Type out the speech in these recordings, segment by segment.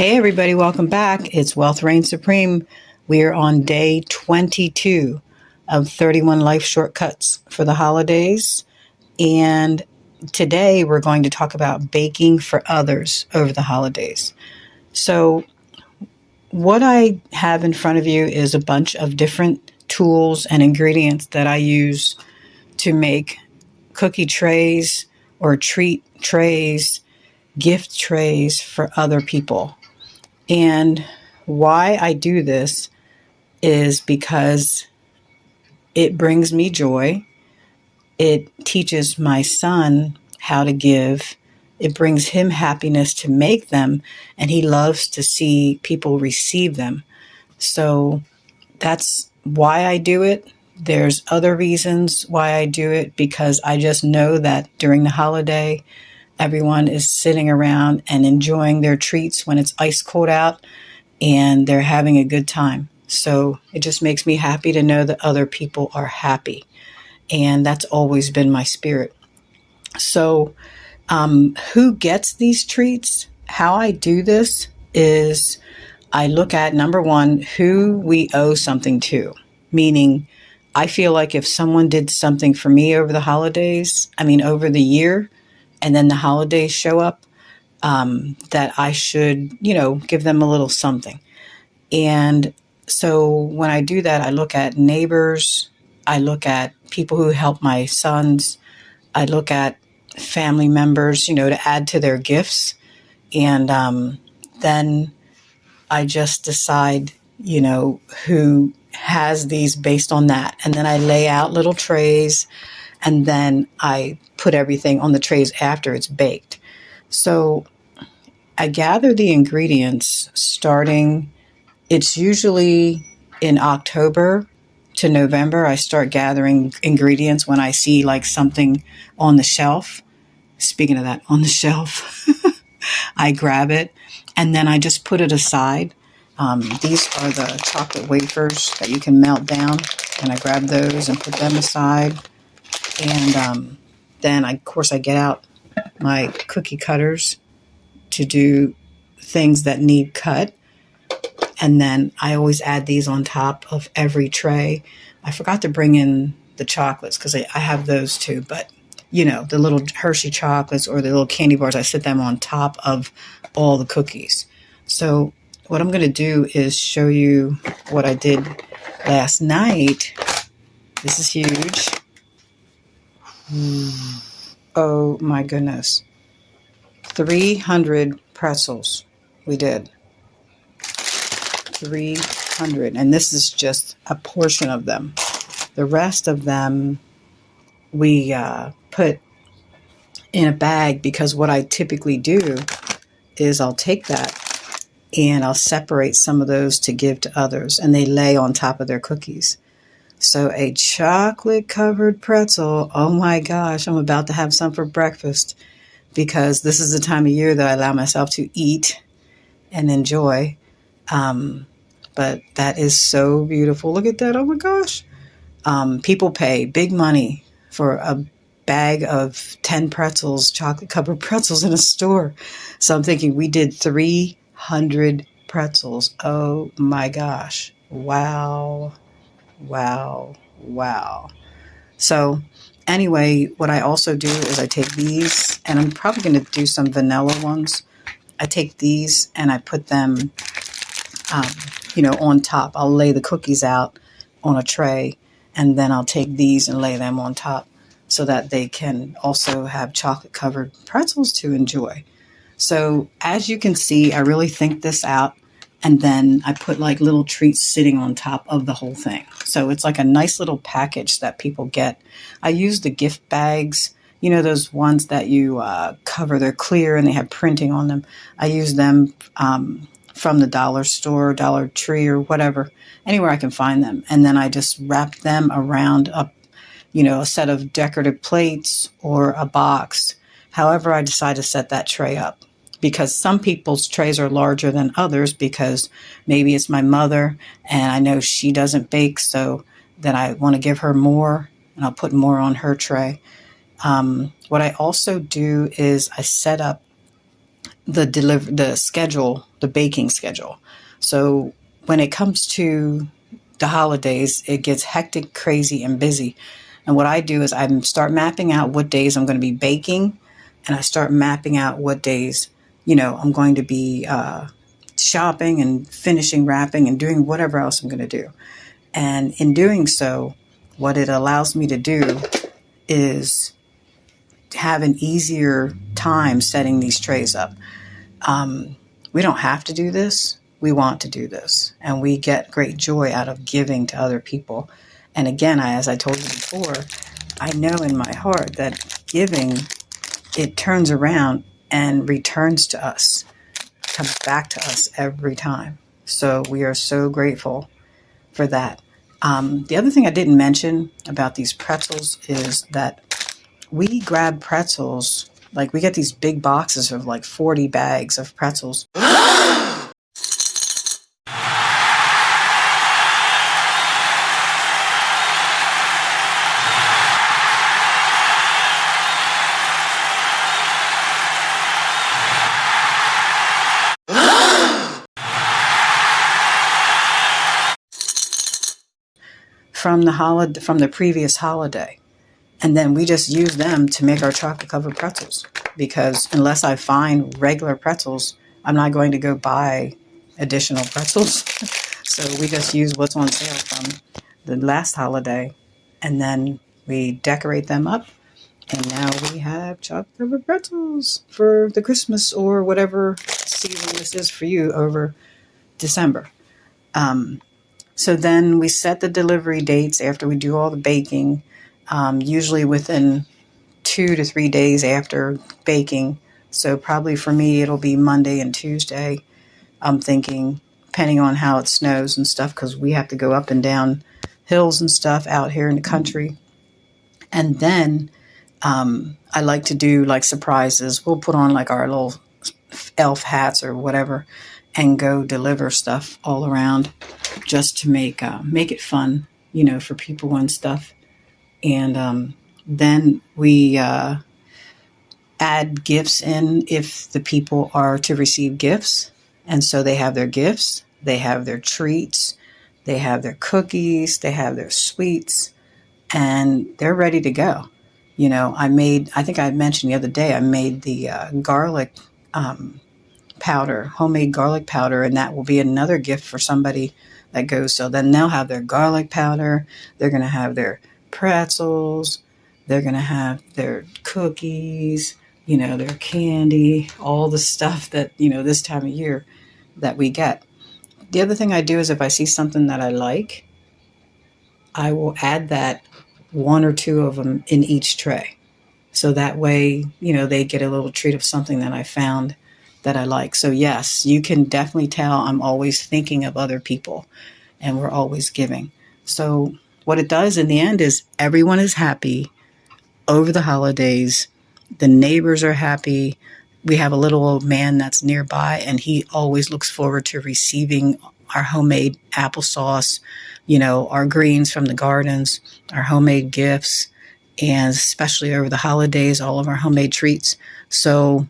Hey, everybody, welcome back. It's Wealth Reign Supreme. We are on day 22 of 31 life shortcuts for the holidays. And today we're going to talk about baking for others over the holidays. So, what I have in front of you is a bunch of different tools and ingredients that I use to make cookie trays or treat trays, gift trays for other people. And why I do this is because it brings me joy. It teaches my son how to give. It brings him happiness to make them, and he loves to see people receive them. So that's why I do it. There's other reasons why I do it, because I just know that during the holiday, everyone is sitting around and enjoying their treats when it's ice cold out, and they're having a good time. So it just makes me happy to know that other people are happy. And that's always been my spirit. So who gets these treats? How I do this is I look at, number one, who we owe something to. Meaning, I feel like if someone did something for me over the holidays, over the year, and then the holidays show up, that I should, give them a little something. And so when I do that, I look at neighbors, I look at people who help my sons, I look at family members, to add to their gifts. And then I just decide, who has these based on that. And then I lay out little trays, and then I put everything on the trays after it's baked. So I gather the ingredients starting, it's usually in October to November. I start gathering ingredients when I see like something on the shelf. Speaking of that, on the shelf, I grab it and then I just put it aside. These are the chocolate wafers that you can melt down, and I grab those and put them aside. And then, of course, I get out my cookie cutters to do things that need cut. And then I always add these on top of every tray. I forgot to bring in the chocolates because I have those too. But, the little Hershey chocolates or the little candy bars, I set them on top of all the cookies. So what I'm going to do is show you what I did last night. This is huge. Oh my goodness. 300 pretzels we did. 300. And this is just a portion of them. The rest of them we put in a bag, because what I typically do is I'll take that and I'll separate some of those to give to others, and they lay on top of their cookies. So a chocolate covered pretzel, oh my gosh, I'm about to have some for breakfast, because this is the time of year that I allow myself to eat and enjoy. But that is so beautiful. Look at that. Oh my gosh. People pay big money for a bag of 10 pretzels, chocolate covered pretzels in a store. So I'm thinking we did 300 pretzels. Oh my gosh. Wow. Wow. Wow. So anyway, what I also do is I take these, and I'm probably going to do some vanilla ones. I take these and I put them, on top. I'll lay the cookies out on a tray, and then I'll take these and lay them on top so that they can also have chocolate covered pretzels to enjoy. So as you can see, I really think this out. And then I put like little treats sitting on top of the whole thing. So it's like a nice little package that people get. I use the gift bags, those ones that you cover. They're clear and they have printing on them. I use them from the dollar store, Dollar Tree, or whatever, anywhere I can find them. And then I just wrap them around a set of decorative plates or a box, however I decide to set that tray up. Because some people's trays are larger than others, because maybe it's my mother and I know she doesn't bake, so then I want to give her more and I'll put more on her tray. What I also do is I set up the schedule, the baking schedule. So when it comes to the holidays, it gets hectic, crazy, and busy. And what I do is I start mapping out what days I'm going to be baking, and I start mapping out what days, I'm going to be shopping and finishing wrapping and doing whatever else I'm going to do. And in doing so, what it allows me to do is have an easier time setting these trays up. We don't have to do this. We want to do this. And we get great joy out of giving to other people. And again, as I told you before, I know in my heart that giving, it turns around and returns to us, comes back to us every time. So we are so grateful for that. The other thing I didn't mention about these pretzels is that we grab pretzels, like we get these big boxes of like 40 bags of pretzels. From the previous holiday. And then we just use them to make our chocolate covered pretzels, because unless I find regular pretzels, I'm not going to go buy additional pretzels. So we just use what's on sale from the last holiday, and then we decorate them up. And now we have chocolate covered pretzels for the Christmas or whatever season this is for you over December. So then we set the delivery dates after we do all the baking, usually within 2 to 3 days after baking. So probably for me, it'll be Monday and Tuesday. I'm thinking, depending on how it snows and stuff, because we have to go up and down hills and stuff out here in the country. And then I like to do like surprises. We'll put on like our little elf hats or whatever and go deliver stuff all around, just to make it fun, for people and stuff. And then we add gifts in if the people are to receive gifts. And so they have their gifts, they have their treats, they have their cookies, they have their sweets, and they're ready to go. I think I mentioned the other day, I made the garlic powder, homemade garlic powder, and that will be another gift for somebody that goes. So then they'll have their garlic powder, they're going to have their pretzels, they're going to have their cookies, their candy, all the stuff that, this time of year that we get. The other thing I do is if I see something that I like, I will add that 1 or 2 of them in each tray. So that way, they get a little treat of something that I found that I like. So yes, you can definitely tell I'm always thinking of other people, and we're always giving. So what it does in the end is everyone is happy over the holidays. The neighbors are happy. We have a little old man that's nearby, and he always looks forward to receiving our homemade applesauce, our greens from the gardens, our homemade gifts, and especially over the holidays, all of our homemade treats. So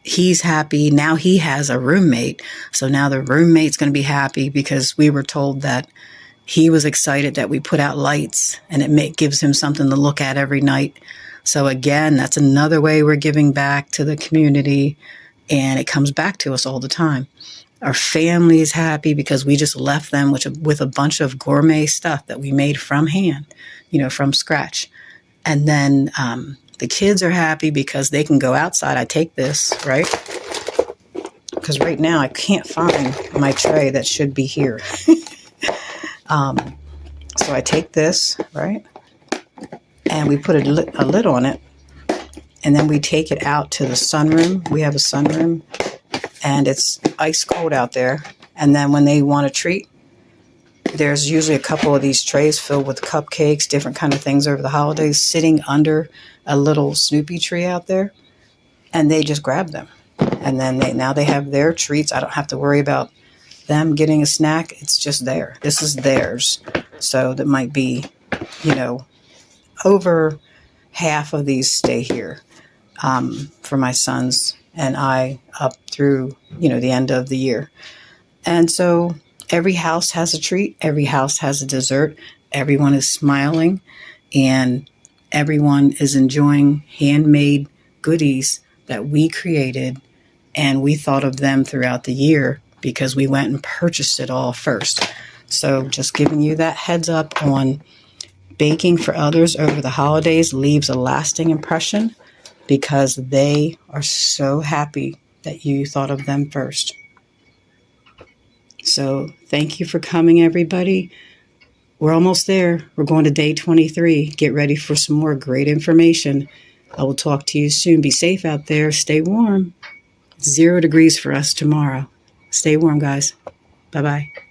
he's happy. Now he has a roommate. So now the roommate's going to be happy, because we were told that he was excited that we put out lights, and it gives him something to look at every night. So again, that's another way we're giving back to the community, and it comes back to us all the time. Our family is happy because we just left them with a bunch of gourmet stuff that we made from hand, from scratch. And then the kids are happy because they can go outside. I take this, right? Because right now I can't find my tray that should be here. So I take this, right? And we put a lid on it. And then we take it out to the sunroom. We have a sunroom, and it's ice cold out there. And then when they want a treat, there's usually a couple of these trays filled with cupcakes, different kind of things over the holidays, sitting under a little Snoopy tree out there. And they just grab them. And then now they have their treats. I don't have to worry about them getting a snack. It's just there. This is theirs. So that might be, over half of these stay here. for my sons and I up through, the end of the year. And so every house has a treat. Every house has a dessert. Everyone is smiling and everyone is enjoying handmade goodies that we created, and we thought of them throughout the year because we went and purchased it all first. So just giving you that heads up on baking for others over the holidays leaves a lasting impression because they are so happy that you thought of them first. So thank you for coming, everybody. We're almost there. We're going to day 23. Get ready for some more great information. I will talk to you soon. Be safe out there. Stay warm. 0 degrees for us tomorrow. Stay warm, guys. Bye-bye.